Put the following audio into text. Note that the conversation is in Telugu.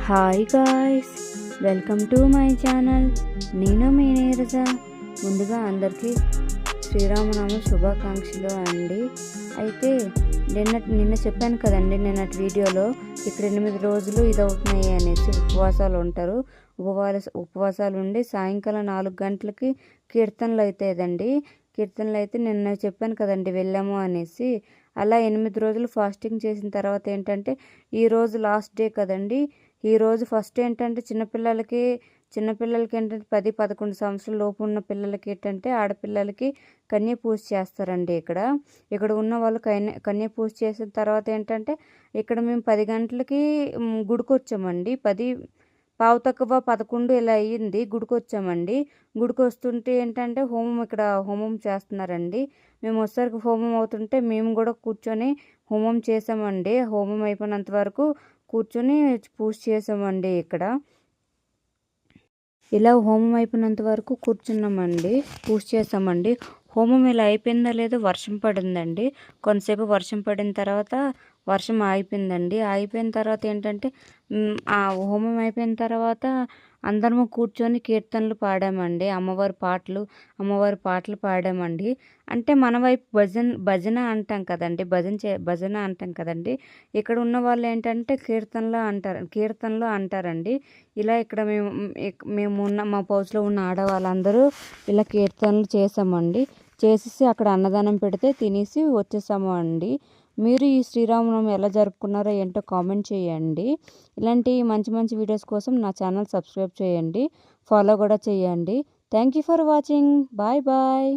Hi guys, welcome to my channel. నేను మీ నీరజ. ముందుగా అందరికీ శ్రీరామనామ శుభాకాంక్షలు అండి. అయితే నిన్న చెప్పాను కదండి, నిన్నటి వీడియోలో ఇక్కడ 8 రోజులు ఇదవుతున్నాయి అనేసి ఉపవాసాలు ఉంటారు. ఉపవాసాలు ఉండి సాయంకాలం 4 గంటలకి కీర్తనలు అవుతాయండి. కీర్తనలు అయితే నిన్న చెప్పాను కదండి వెళ్ళాము అనేసి. అలా 8 రోజులు ఫాస్టింగ్ చేసిన తర్వాత ఏంటంటే ఈరోజు లాస్ట్ డే కదండి. ఈరోజు ఫస్ట్ ఏంటంటే చిన్నపిల్లలకి ఏంటంటే 10-11 సంవత్సరాల లోపు ఉన్న పిల్లలకి ఏంటంటే ఆడపిల్లలకి కన్య పూజ చేస్తారండి. ఇక్కడ ఉన్న వాళ్ళు కన్య పూజ చేసిన తర్వాత ఏంటంటే ఇక్కడ మేము 10 గంటలకి గుడికి వచ్చామండి. 10:15-11 ఇలా అయ్యింది. గుడికి వచ్చామండి. గుడికి వస్తుంటే ఏంటంటే హోమం చేస్తున్నారండి. మేము వచ్చేసరికి హోమం అవుతుంటే మేము కూడా కూర్చొని హోమం చేసామండి. హోమం అయిపోయినంత వరకు కూర్చొని పూజ చేసామండి. ఇలా హోమం అయిపోయినంత వరకు కూర్చున్నామండి, పూజ చేసామండి. హోమం ఇలా అయిపోయిందా లేదో వర్షం పడిందండి. కొంతసేపు వర్షం పడిన తర్వాత వర్షం ఆగిపోయిందండి. ఆగిపోయిన తర్వాత ఏంటంటే ఆ హోమం అయిపోయిన తర్వాత అందరము కూర్చొని కీర్తనలు పాడామండి. అమ్మవారి పాటలు పాడామండి. అంటే మన వైపు భజన అంటాం కదండి, భజన అంటాం కదండి. ఇక్కడ ఉన్న వాళ్ళు ఏంటంటే కీర్తనలు అంటారండి. ఇలా ఇక్కడ మా పౌచ్లో ఉన్న ఆడవాళ్ళందరూ ఇలా కీర్తనలు చేసామండి. చేసేసి అక్కడ అన్నదానం పెడితే తినేసి వచ్చేసాము అండి. మీరు ఈ శ్రీరామనవమి ఎలా జరుపుకున్నారో ఏంటో కామెంట్ చేయండి. ఇలాంటి మంచి మంచి వీడియోస్ కోసం నా ఛానల్ సబ్స్క్రైబ్ చేయండి, ఫాలో కూడా చేయండి. Thank you for watching. Bye bye.